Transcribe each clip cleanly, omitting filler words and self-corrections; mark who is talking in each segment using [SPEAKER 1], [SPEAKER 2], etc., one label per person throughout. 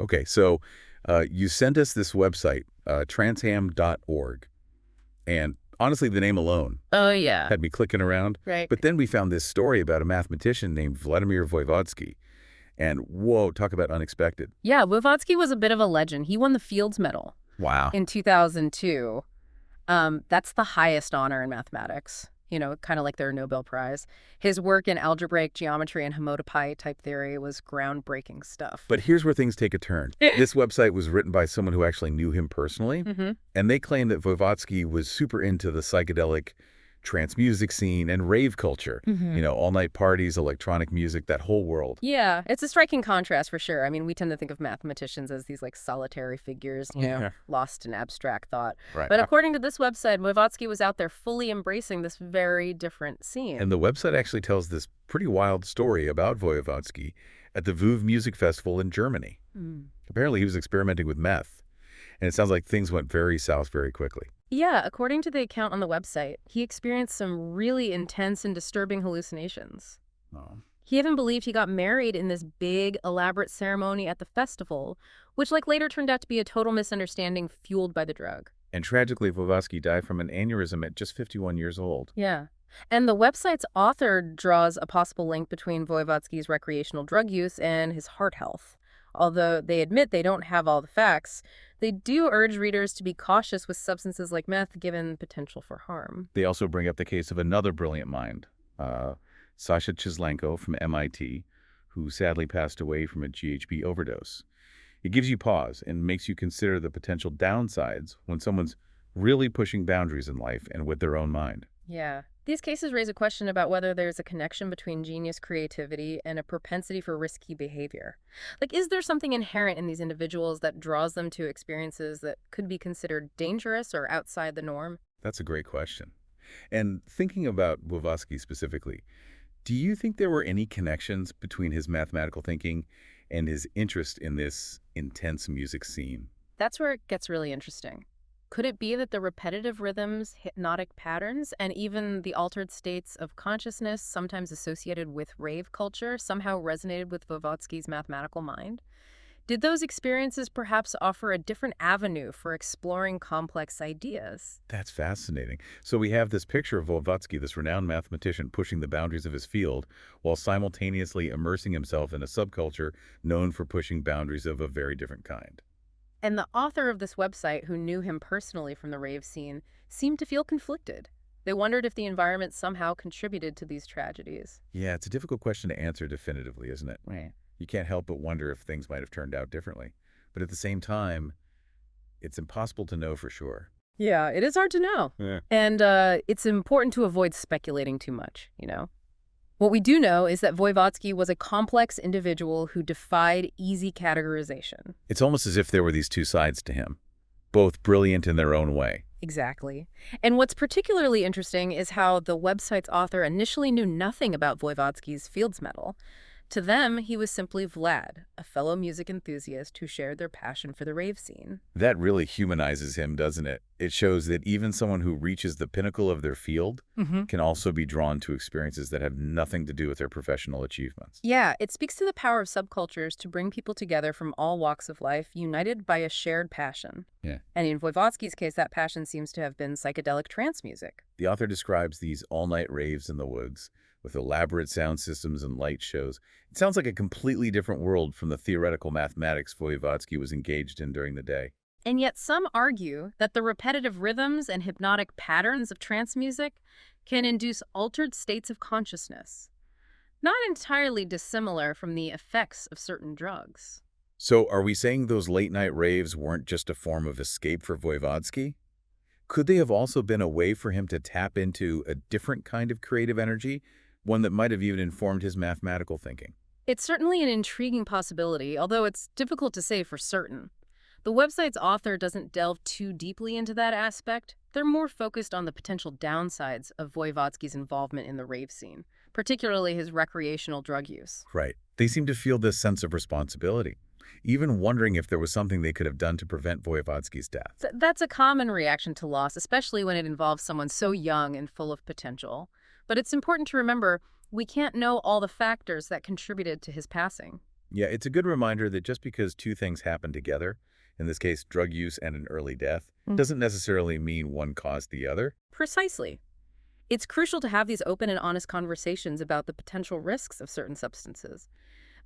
[SPEAKER 1] Okay, so you sent us this website, transham.org, and honestly, the name alone
[SPEAKER 2] Oh, yeah.
[SPEAKER 1] had me clicking around.
[SPEAKER 2] Right.
[SPEAKER 1] But then we found this story about a mathematician named Vladimir Voevodsky. And whoa, talk about unexpected.
[SPEAKER 2] Yeah, Voevodsky was a bit of a legend. He won the Fields Medal
[SPEAKER 1] Wow.
[SPEAKER 2] in 2002. That's the highest honor in mathematics, kind of like their Nobel Prize. His work in algebraic geometry and homotopy type theory was groundbreaking stuff.
[SPEAKER 1] But here's where things take a turn. This website was written by someone who actually knew him personally, and they claim that Voevodsky was super into the psychedelic trance music scene and rave culture. All-night parties, electronic music, that whole world.
[SPEAKER 2] Yeah, it's a striking contrast for sure. I mean, we tend to think of mathematicians as these solitary figures, lost in abstract thought.
[SPEAKER 1] Right.
[SPEAKER 2] But according to this website, Voevodsky was out there fully embracing this very different scene.
[SPEAKER 1] And the website actually tells this pretty wild story about Voevodsky at the VUV Music Festival in Germany. Apparently, he was experimenting with meth, and it sounds like things went very south very quickly.
[SPEAKER 2] Yeah, according to the account on the website, he experienced some really intense and disturbing hallucinations.
[SPEAKER 1] Oh.
[SPEAKER 2] He even believed he got married in this big, elaborate ceremony at the festival, which later turned out to be a total misunderstanding fueled by the drug.
[SPEAKER 1] And tragically, Voevodsky died from an aneurysm at just 51 years old.
[SPEAKER 2] Yeah. And the website's author draws a possible link between Voevodsky's recreational drug use and his heart health. Although they admit they don't have all the facts, they do urge readers to be cautious with substances like meth given potential for harm.
[SPEAKER 1] They also bring up the case of another brilliant mind, Sasha Chislenko from MIT, who sadly passed away from a GHB overdose. It gives you pause and makes you consider the potential downsides when someone's really pushing boundaries in life and with their own mind.
[SPEAKER 2] Yeah. These cases raise a question about whether there's a connection between genius creativity and a propensity for risky behavior. Is there something inherent in these individuals that draws them to experiences that could be considered dangerous or outside the norm?
[SPEAKER 1] That's a great question. And thinking about Blavatsky specifically, do you think there were any connections between his mathematical thinking and his interest in this intense music scene?
[SPEAKER 2] That's where it gets really interesting. Could it be that the repetitive rhythms, hypnotic patterns, and even the altered states of consciousness sometimes associated with rave culture somehow resonated with Voevodsky's mathematical mind? Did those experiences perhaps offer a different avenue for exploring complex ideas?
[SPEAKER 1] That's fascinating. So we have this picture of Voevodsky, this renowned mathematician, pushing the boundaries of his field while simultaneously immersing himself in a subculture known for pushing boundaries of a very different kind.
[SPEAKER 2] And the author of this website, who knew him personally from the rave scene, seemed to feel conflicted. They wondered if the environment somehow contributed to these tragedies.
[SPEAKER 1] Yeah, it's a difficult question to answer definitively, isn't it?
[SPEAKER 2] Right.
[SPEAKER 1] You can't help but wonder if things might have turned out differently. But at the same time, it's impossible to know for sure.
[SPEAKER 2] Yeah, it is hard to know.
[SPEAKER 1] Yeah.
[SPEAKER 2] And it's important to avoid speculating too much, What we do know is that Voevodsky was a complex individual who defied easy categorization.
[SPEAKER 1] It's almost as if there were these two sides to him, both brilliant in their own way.
[SPEAKER 2] Exactly. And what's particularly interesting is how the website's author initially knew nothing about Voevodsky's Fields Medal. To them, he was simply Vlad, a fellow music enthusiast who shared their passion for the rave scene.
[SPEAKER 1] That really humanizes him, doesn't it? It shows that even someone who reaches the pinnacle of their field can also be drawn to experiences that have nothing to do with their professional achievements.
[SPEAKER 2] Yeah, it speaks to the power of subcultures to bring people together from all walks of life, united by a shared passion.
[SPEAKER 1] Yeah.
[SPEAKER 2] And in Voevodsky's case, that passion seems to have been psychedelic trance music.
[SPEAKER 1] The author describes these all-night raves in the woods with elaborate sound systems and light shows. It sounds like a completely different world from the theoretical mathematics Voevodsky was engaged in during the day.
[SPEAKER 2] And yet some argue that the repetitive rhythms and hypnotic patterns of trance music can induce altered states of consciousness, not entirely dissimilar from the effects of certain drugs.
[SPEAKER 1] So are we saying those late-night raves weren't just a form of escape for Voevodsky? Could they have also been a way for him to tap into a different kind of creative energy, one that might have even informed his mathematical thinking?
[SPEAKER 2] It's certainly an intriguing possibility, although it's difficult to say for certain. The website's author doesn't delve too deeply into that aspect. They're more focused on the potential downsides of Voevodsky's involvement in the rave scene, particularly his recreational drug use.
[SPEAKER 1] Right. They seem to feel this sense of responsibility, even wondering if there was something they could have done to prevent Voevodsky's death.
[SPEAKER 2] That's a common reaction to loss, especially when it involves someone so young and full of potential. But it's important to remember we can't know all the factors that contributed to his passing.
[SPEAKER 1] Yeah, it's a good reminder that just because two things happen together, in this case, drug use and an early death,
[SPEAKER 2] Mm.
[SPEAKER 1] doesn't necessarily mean one caused the other.
[SPEAKER 2] Precisely. It's crucial to have these open and honest conversations about the potential risks of certain substances,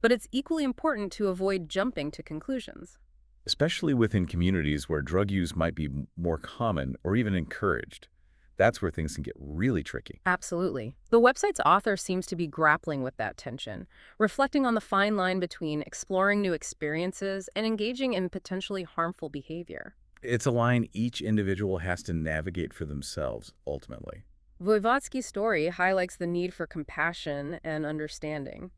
[SPEAKER 2] but it's equally important to avoid jumping to conclusions.
[SPEAKER 1] Especially within communities where drug use might be more common or even encouraged. That's where things can get really tricky.
[SPEAKER 2] Absolutely. The website's author seems to be grappling with that tension, reflecting on the fine line between exploring new experiences and engaging in potentially harmful behavior.
[SPEAKER 1] It's a line each individual has to navigate for themselves, ultimately.
[SPEAKER 2] Voevodsky's story highlights the need for compassion and understanding.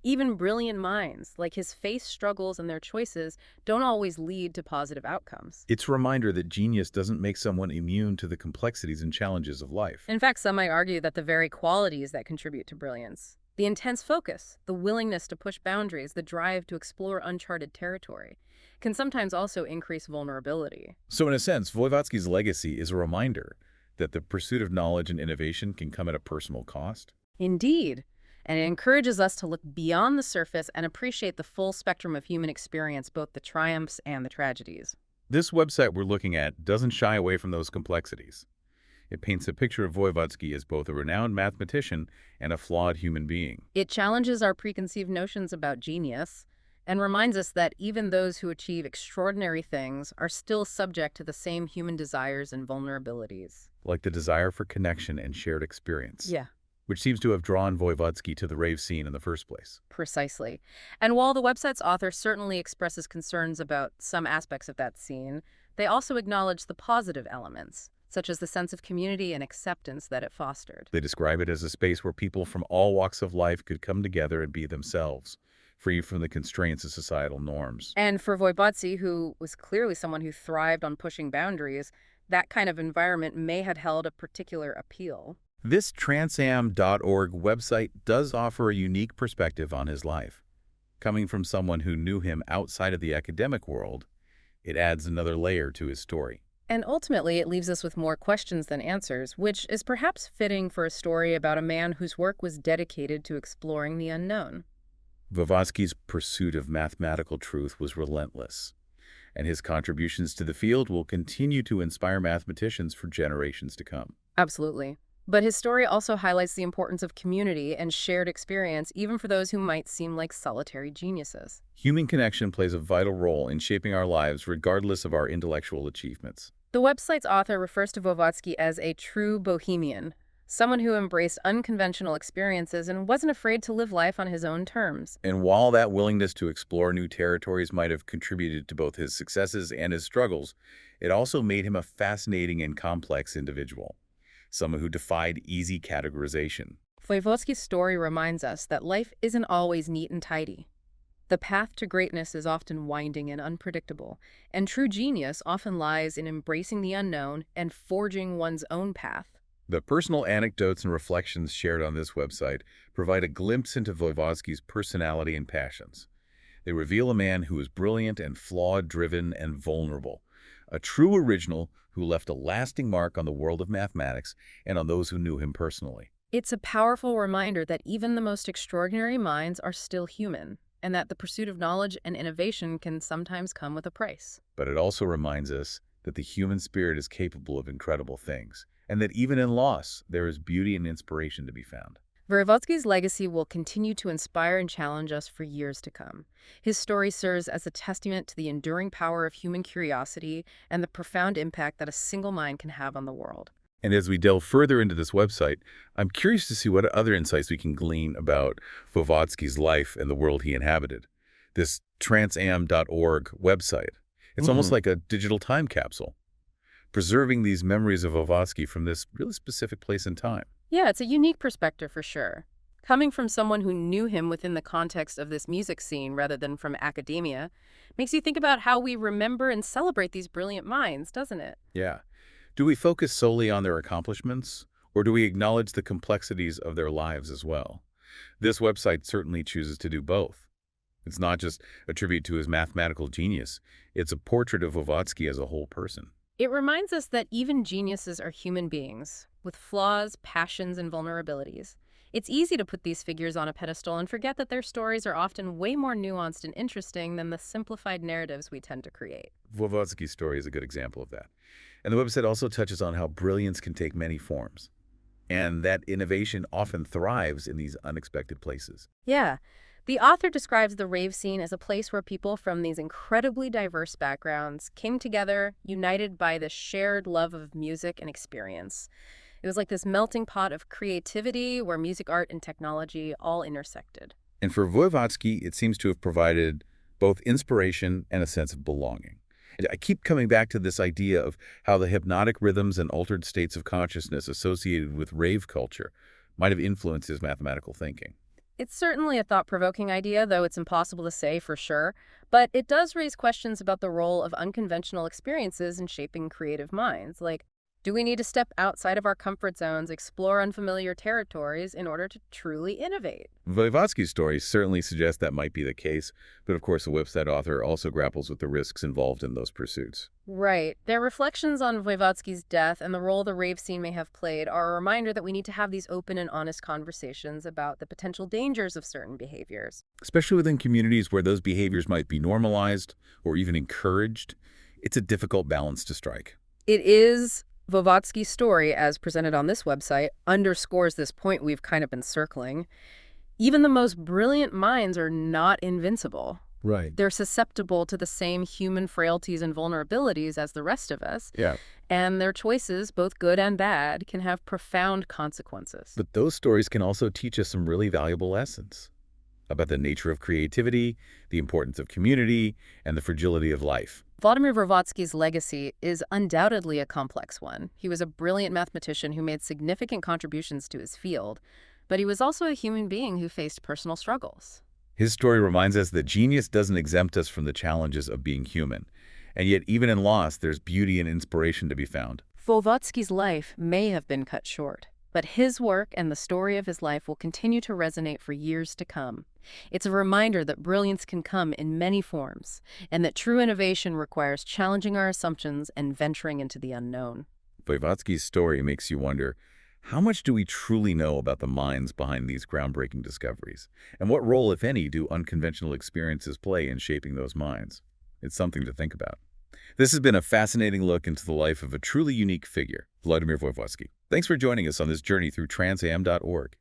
[SPEAKER 2] Even brilliant minds, like his, face struggles and their choices don't always lead to positive outcomes.
[SPEAKER 1] It's a reminder that genius doesn't make someone immune to the complexities and challenges of life.
[SPEAKER 2] In fact, some might argue that the very qualities that contribute to brilliance, the intense focus, the willingness to push boundaries, the drive to explore uncharted territory, can sometimes also increase vulnerability.
[SPEAKER 1] So in a sense, Voevodsky's legacy is a reminder that the pursuit of knowledge and innovation can come at a personal cost.
[SPEAKER 2] Indeed. And it encourages us to look beyond the surface and appreciate the full spectrum of human experience, both the triumphs and the tragedies.
[SPEAKER 1] This website we're looking at doesn't shy away from those complexities. It paints a picture of Voevodsky as both a renowned mathematician and a flawed human being.
[SPEAKER 2] It challenges our preconceived notions about genius and reminds us that even those who achieve extraordinary things are still subject to the same human desires and vulnerabilities.
[SPEAKER 1] Like the desire for connection and shared experience.
[SPEAKER 2] Yeah.
[SPEAKER 1] Which seems to have drawn Voevodsky to the rave scene in the first place.
[SPEAKER 2] Precisely. And while the website's author certainly expresses concerns about some aspects of that scene, they also acknowledge the positive elements, such as the sense of community and acceptance that it fostered.
[SPEAKER 1] They describe it as a space where people from all walks of life could come together and be themselves, free from the constraints of societal norms.
[SPEAKER 2] And for Voevodsky, who was clearly someone who thrived on pushing boundaries, that kind of environment may have held a particular appeal.
[SPEAKER 1] This transam.org website does offer a unique perspective on his life. Coming from someone who knew him outside of the academic world, it adds another layer to his story.
[SPEAKER 2] And ultimately, it leaves us with more questions than answers, which is perhaps fitting for a story about a man whose work was dedicated to exploring the unknown.
[SPEAKER 1] Voevodsky's pursuit of mathematical truth was relentless, and his contributions to the field will continue to inspire mathematicians for generations to come.
[SPEAKER 2] Absolutely. But his story also highlights the importance of community and shared experience, even for those who might seem like solitary geniuses.
[SPEAKER 1] Human connection plays a vital role in shaping our lives regardless of our intellectual achievements.
[SPEAKER 2] The website's author refers to Voevodsky as a true bohemian, someone who embraced unconventional experiences and wasn't afraid to live life on his own terms.
[SPEAKER 1] And while that willingness to explore new territories might have contributed to both his successes and his struggles, it also made him a fascinating and complex individual. Someone who defied easy categorization.
[SPEAKER 2] Voevodsky's story reminds us that life isn't always neat and tidy. The path to greatness is often winding and unpredictable, and true genius often lies in embracing the unknown and forging one's own path.
[SPEAKER 1] The personal anecdotes and reflections shared on this website provide a glimpse into Voevodsky's personality and passions. They reveal a man who is brilliant and flawed, driven and vulnerable. A true original who left a lasting mark on the world of mathematics and on those who knew him personally.
[SPEAKER 2] It's a powerful reminder that even the most extraordinary minds are still human, and that the pursuit of knowledge and innovation can sometimes come with a price.
[SPEAKER 1] But it also reminds us that the human spirit is capable of incredible things, and that even in loss, there is beauty and inspiration to be found.
[SPEAKER 2] Voevodsky's legacy will continue to inspire and challenge us for years to come. His story serves as a testament to the enduring power of human curiosity and the profound impact that a single mind can have on the world.
[SPEAKER 1] And as we delve further into this website, I'm curious to see what other insights we can glean about Voevodsky's life and the world he inhabited. This transam.org website, it's almost like a digital time capsule, preserving these memories of Voevodsky from this really specific place and time.
[SPEAKER 2] Yeah, it's a unique perspective for sure. Coming from someone who knew him within the context of this music scene rather than from academia makes you think about how we remember and celebrate these brilliant minds, doesn't it?
[SPEAKER 1] Yeah. Do we focus solely on their accomplishments, or do we acknowledge the complexities of their lives as well? This website certainly chooses to do both. It's not just a tribute to his mathematical genius, it's a portrait of Voevodsky as a whole person.
[SPEAKER 2] It reminds us that even geniuses are human beings, with flaws, passions, and vulnerabilities. It's easy to put these figures on a pedestal and forget that their stories are often way more nuanced and interesting than the simplified narratives we tend to create.
[SPEAKER 1] Voevodsky's story is a good example of that. And the website also touches on how brilliance can take many forms, and that innovation often thrives in these unexpected places.
[SPEAKER 2] Yeah. The author describes the rave scene as a place where people from these incredibly diverse backgrounds came together, united by this shared love of music and experience. It was like this melting pot of creativity where music, art, and technology all intersected.
[SPEAKER 1] And for Voevodsky, it seems to have provided both inspiration and a sense of belonging. And I keep coming back to this idea of how the hypnotic rhythms and altered states of consciousness associated with rave culture might have influenced his mathematical thinking.
[SPEAKER 2] It's certainly a thought-provoking idea, though it's impossible to say for sure, but it does raise questions about the role of unconventional experiences in shaping creative minds. Like, do we need to step outside of our comfort zones, explore unfamiliar territories in order to truly innovate?
[SPEAKER 1] Voevodsky's story certainly suggests that might be the case, but of course the website author also grapples with the risks involved in those pursuits.
[SPEAKER 2] Right. Their reflections on Voevodsky's death and the role the rave scene may have played are a reminder that we need to have these open and honest conversations about the potential dangers of certain behaviors.
[SPEAKER 1] Especially within communities where those behaviors might be normalized or even encouraged, it's a difficult balance to strike.
[SPEAKER 2] It is. Voevodsky's story, as presented on this website, underscores this point we've kind of been circling. Even the most brilliant minds are not invincible.
[SPEAKER 1] Right.
[SPEAKER 2] They're susceptible to the same human frailties and vulnerabilities as the rest of us.
[SPEAKER 1] Yeah.
[SPEAKER 2] And their choices, both good and bad, can have profound consequences.
[SPEAKER 1] But those stories can also teach us some really valuable lessons about the nature of creativity, the importance of community, and the fragility of life.
[SPEAKER 2] Vladimir Voevodsky's legacy is undoubtedly a complex one. He was a brilliant mathematician who made significant contributions to his field, but he was also a human being who faced personal struggles.
[SPEAKER 1] His story reminds us that genius doesn't exempt us from the challenges of being human. And yet, even in loss, there's beauty and inspiration to be found.
[SPEAKER 2] Voevodsky's life may have been cut short, but his work and the story of his life will continue to resonate for years to come. It's a reminder that brilliance can come in many forms, and that true innovation requires challenging our assumptions and venturing into the unknown.
[SPEAKER 1] Voevodsky's story makes you wonder, how much do we truly know about the minds behind these groundbreaking discoveries? And what role, if any, do unconventional experiences play in shaping those minds? It's something to think about. This has been a fascinating look into the life of a truly unique figure, Vladimir Voevodsky. Thanks for joining us on this journey through transam.org.